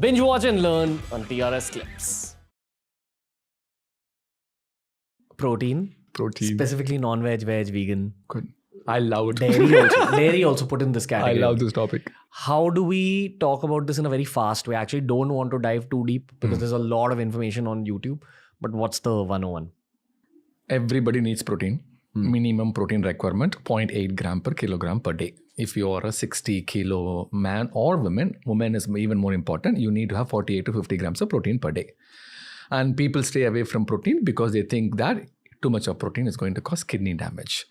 Binge watch and learn on TRS Clips. Protein. Specifically non-veg, veg, vegan. Good. I love it. Dairy also put in this category. I love this topic. How do we talk about this in a very fast way? I actually don't want to dive too deep because there's a lot of information on YouTube. But what's the 101? Everybody needs protein. Minimum protein requirement 0.8 gram per kilogram per day. If you are a 60 kilo man or woman is even more important, you need to have 48 to 50 grams of protein per day. And people stay away from protein because they think that too much of protein is going to cause kidney damage.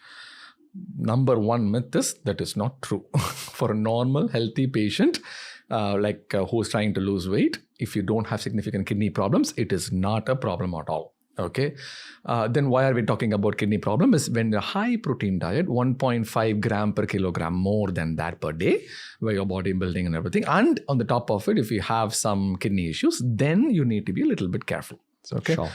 Number one myth is that is not true. For a normal, healthy patient, who's trying to lose weight, if you don't have significant kidney problems, it is not a problem at all. Okay. Then why are we talking about kidney problem? Is when a high protein diet, 1.5 gram per kilogram more than that per day, where your body building and everything. And on the top of it, if you have some kidney issues, then you need to be a little bit careful. Okay. Sure.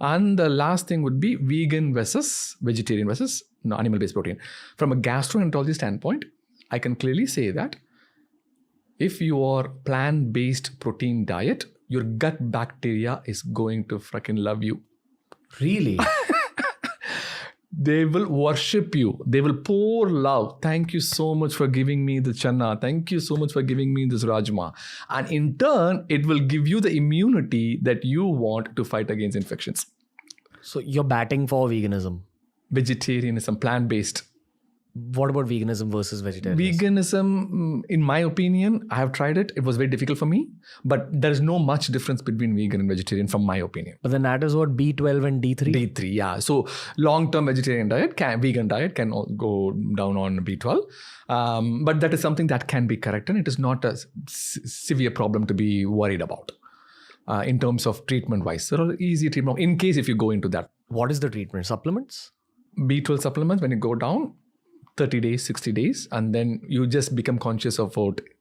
And the last thing would be vegan versus vegetarian versus animal-based protein. From a gastroenterology standpoint, I can clearly say that if you are plant-based protein diet, your gut bacteria is going to freaking love you. Really? They will worship you. They will pour love. Thank you so much for giving me the chana. Thank you so much for giving me this rajma. And in turn, it will give you the immunity that you want to fight against infections. So you're batting for veganism. Vegetarianism, plant-based. What about veganism versus vegetarianism? Veganism, in my opinion, I have tried it. It was very difficult for me. But there is no much difference between vegan and vegetarian from my opinion. But then that is what, B12 and D3? D3, yeah. So long-term vegetarian diet, vegan diet can go down on B12. But that is something that can be corrected. It is not a severe problem to be worried about in terms of treatment-wise. There are easy treatment in case if you go into that. What is the treatment? Supplements? B12 supplements, when you go down, 30 days, 60 days, and then you just become conscious of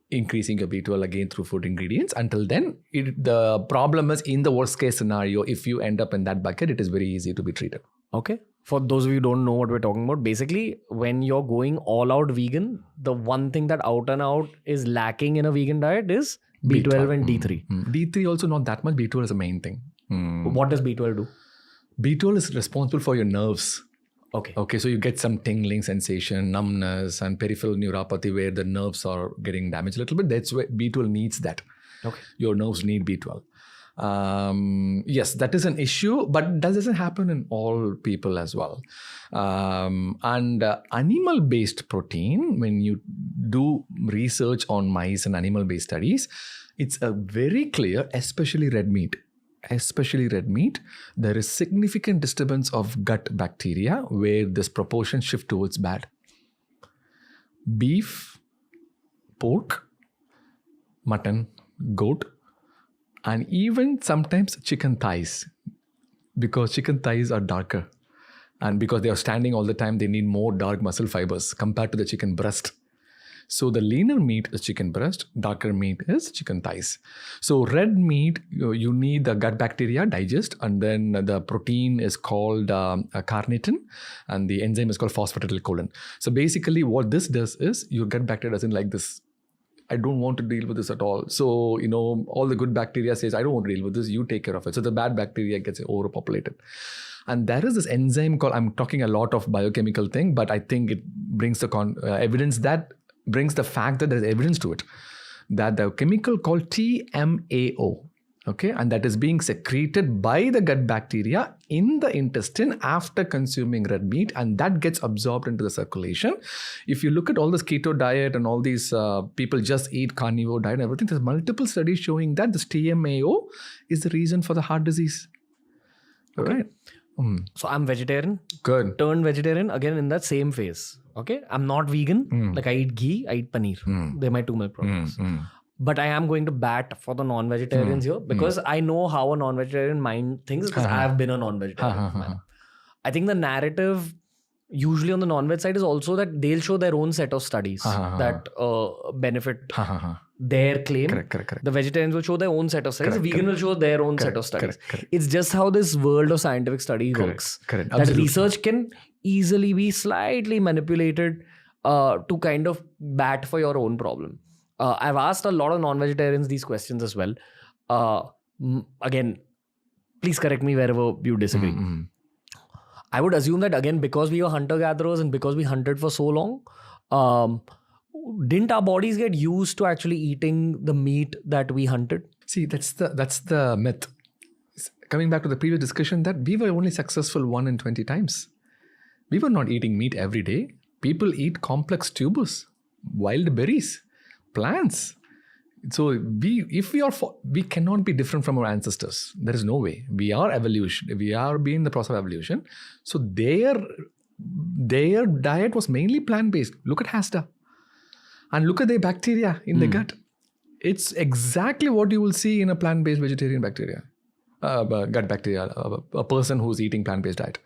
increasing your B12 again through food ingredients. Until then, the problem is in the worst case scenario, if you end up in that bucket, it is very easy to be treated. Okay. For those of you who don't know what we're talking about, basically, when you're going all out vegan, the one thing that out and out is lacking in a vegan diet is B12 and D3. D3 also not that much. B12 is the main thing. What does B12 do? B12 is responsible for your nerves. Okay, so you get some tingling sensation, numbness, and peripheral neuropathy where the nerves are getting damaged a little bit. That's where B12 needs that. Okay. Your nerves need B12. Yes, that is an issue, but that doesn't happen in all people as well. And animal-based protein, when you do research on mice and animal-based studies, it's a very clear, especially red meat, there is significant disturbance of gut bacteria where this proportion shift towards bad. Beef, pork, mutton, goat, and even sometimes chicken thighs, because chicken thighs are darker. And because they are standing all the time, they need more dark muscle fibers compared to the chicken breast. So the leaner meat is chicken breast, darker meat is chicken thighs. So red meat, you need the gut bacteria digest, and then the protein is called carnitin, and the enzyme is called phosphatidylcholine. So basically what this does is your gut bacteria doesn't like this. I don't want to deal with this at all. So, all the good bacteria says, I don't want to deal with this, you take care of it. So the bad bacteria gets overpopulated. And there is this enzyme called, I'm talking a lot of biochemical thing, but I think it brings the evidence that brings the fact that there's evidence to it, that the chemical called TMAO, okay, and that is being secreted by the gut bacteria in the intestine after consuming red meat, and that gets absorbed into the circulation. If you look at all this keto diet and all these people just eat carnivore diet and everything, there's multiple studies showing that this TMAO is the reason for the heart disease. Okay. Right? So I'm vegetarian. Good. Turned vegetarian again in that same phase. Okay. I'm not vegan. Like I eat ghee, I eat paneer. They're my two milk products. But I am going to bat for the non-vegetarians here because I know how a non-vegetarian mind thinks because I have been a non-vegetarian man. I think the narrative usually on the non-veg side is also that they'll show their own set of studies that benefit their claim. Correct. The vegetarians will show their own set of studies. The vegan will show their own set of studies. It's just how this world of scientific study works. That research can easily be slightly manipulated to kind of bat for your own problem. I've asked a lot of non-vegetarians these questions as well. Again, please correct me wherever you disagree. I would assume that again, because we were hunter-gatherers and because we hunted for so long, didn't our bodies get used to actually eating the meat that we hunted? See, that's the myth. Coming back to the previous discussion, that we were only successful 1 in 20 times. We were not eating meat every day. People eat complex tubers, wild berries, plants. So we cannot be different from our ancestors. There is no way. We are evolution. We are being the process of evolution. So their diet was mainly plant-based. Look at Hasda. And look at the bacteria in the gut. It's exactly what you will see in a plant-based vegetarian bacteria. Gut bacteria, a person who's eating plant-based diet.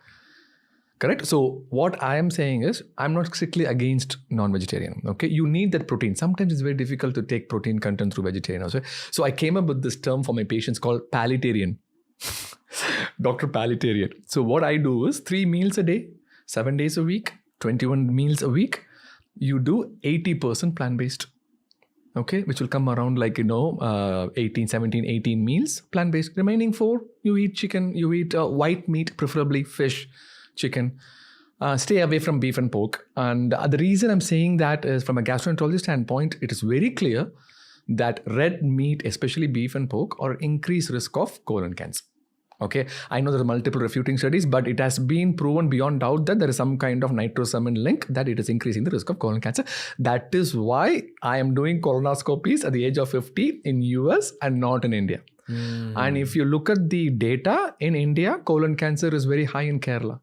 Correct? So what I am saying is, I'm not strictly against non-vegetarian. Okay, you need that protein. Sometimes it's very difficult to take protein content through vegetarian also. So I came up with this term for my patients called palitarian. Dr. Palitarian. So what I do is 3 meals a day, 7 days a week, 21 meals a week. You do 80% plant-based. Okay, which will come around 18 meals plant-based. Remaining 4, you eat chicken, you eat white meat, preferably fish, chicken. Stay away from beef and pork. And the reason I'm saying that is, from a gastroenterology standpoint, it is very clear that red meat, especially beef and pork, are increased risk of colon cancer. Okay, I know there are multiple refuting studies, but it has been proven beyond doubt that there is some kind of nitrosamine link that it is increasing the risk of colon cancer. That is why I am doing colonoscopies at the age of 50 in US and not in India. And if you look at the data in India, colon cancer is very high in Kerala.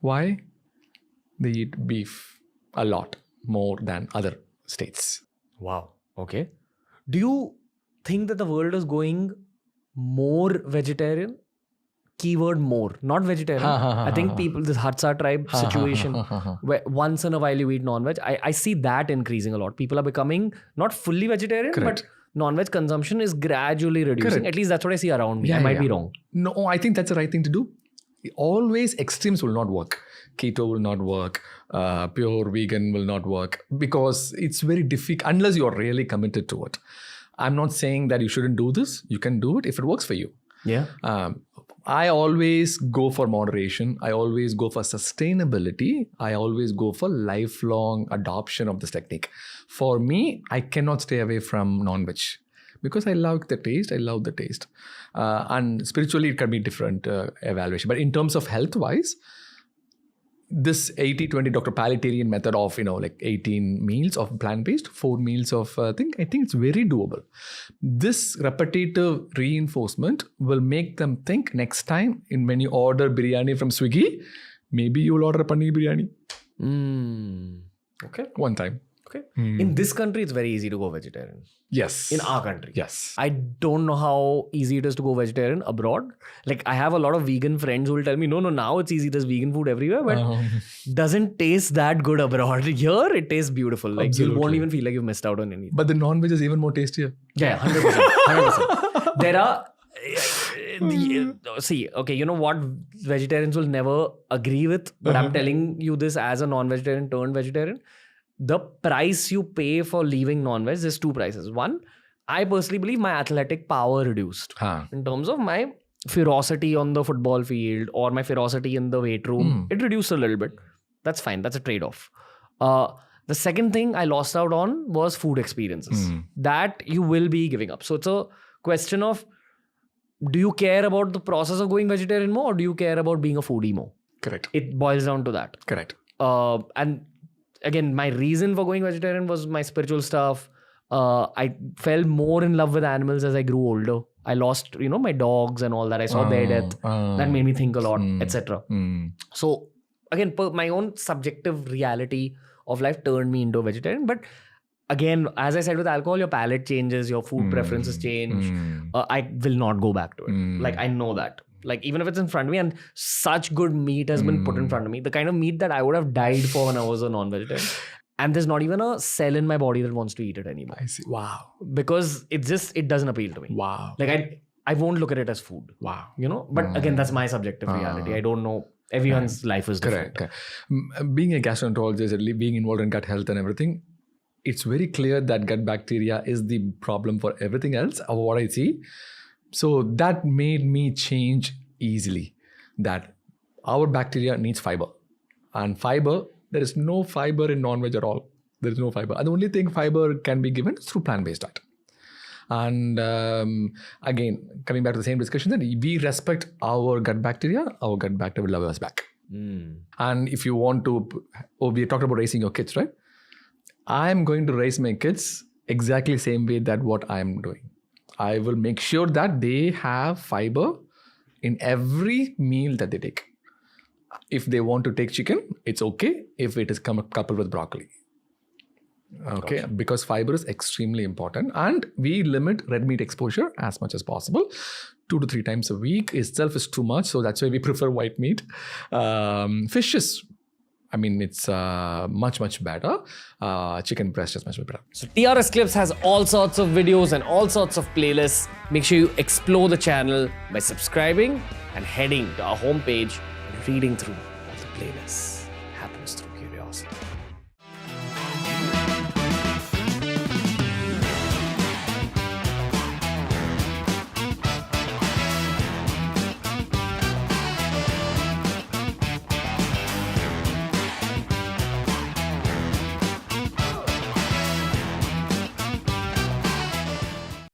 Why? They eat beef a lot more than other states. Wow. Okay. Do you think that the world is going more vegetarian? Keyword more, not vegetarian. I think people, this Hadza tribe situation, where once in a while you eat non-veg, I see that increasing a lot. People are becoming not fully vegetarian, but non-veg consumption is gradually reducing. At least that's what I see around me. I might be wrong. No, I think that's the right thing to do. Always extremes will not work. Keto will not work. Pure vegan will not work, because it's very difficult unless you are really committed to it. I'm not saying that you shouldn't do this. You can do it if it works for you. Yeah. I always go for moderation. I always go for sustainability. I always go for lifelong adoption of this technique. For me, I cannot stay away from non-veg because I love the taste. I love the taste. And spiritually, it can be different evaluation. But in terms of health-wise, this 80-20 Dr. Palitarian method of, 18 meals of plant-based, 4 meals of I think it's very doable. This repetitive reinforcement will make them think next time when you order biryani from Swiggy, maybe you'll order paneer biryani. Okay. One time. Okay. In this country, it's very easy to go vegetarian. Yes. In our country. Yes. I don't know how easy it is to go vegetarian abroad. Like, I have a lot of vegan friends who will tell me, no, now it's easy. There's vegan food everywhere, but doesn't taste that good abroad. Here, it tastes beautiful. Like, Absolutely. You won't even feel like you've missed out on anything. But the non-veg is even more tastier. Yeah, 100%. There are... see, okay, you know what vegetarians will never agree with, but I'm telling you this as a non-vegetarian turned vegetarian. The price you pay for leaving non-veg, there's 2 prices. One, I personally believe my athletic power reduced in terms of my ferocity on the football field or my ferocity in the weight room. It reduced a little bit. That's fine. That's a trade-off. The second thing I lost out on was food experiences. That you will be giving up. So it's a question of, do you care about the process of going vegetarian more, or do you care about being a foodie more? Correct. It boils down to that. Correct. And again, my reason for going vegetarian was my spiritual stuff. I fell more in love with animals as I grew older. I lost, my dogs and all that. I saw their death. That made me think a lot, etc. So again, my own subjective reality of life turned me into a vegetarian. But again, as I said with alcohol, your palate changes, your food preferences change. I will not go back to it. Like, I know that. Like, even if it's in front of me and such good meat has been put in front of me, the kind of meat that I would have died for when I was a non-vegetarian. And there's not even a cell in my body that wants to eat it anymore. I see. Wow. Because it doesn't appeal to me. Wow. Like, I won't look at it as food. Wow. But again, that's my subjective reality. I don't know. Everyone's life is different. Correct. Being a gastroenterologist, being involved in gut health and everything, it's very clear that gut bacteria is the problem for everything else of what I see. So that made me change easily that our bacteria needs fiber. And fiber, there is no fiber in non-veg at all. There is no fiber. And the only thing fiber can be given is through plant-based diet. And again, coming back to the same discussion, that we respect our gut bacteria will love us back. And if you want to, we talked about raising your kids, right? I'm going to raise my kids exactly the same way that what I'm doing. I will make sure that they have fiber in every meal that they take. If they want to take chicken, it's okay if it is coupled with broccoli. Okay, gotcha. Because fiber is extremely important, and we limit red meat exposure as much as possible. 2 to 3 times a week itself is too much, so that's why we prefer white meat. Fishes, I mean, it's much better. Chicken breast is much better. So TRS Clips has all sorts of videos and all sorts of playlists. Make sure you explore the channel by subscribing and heading to our homepage and reading through all the playlists. Happens through curiosity.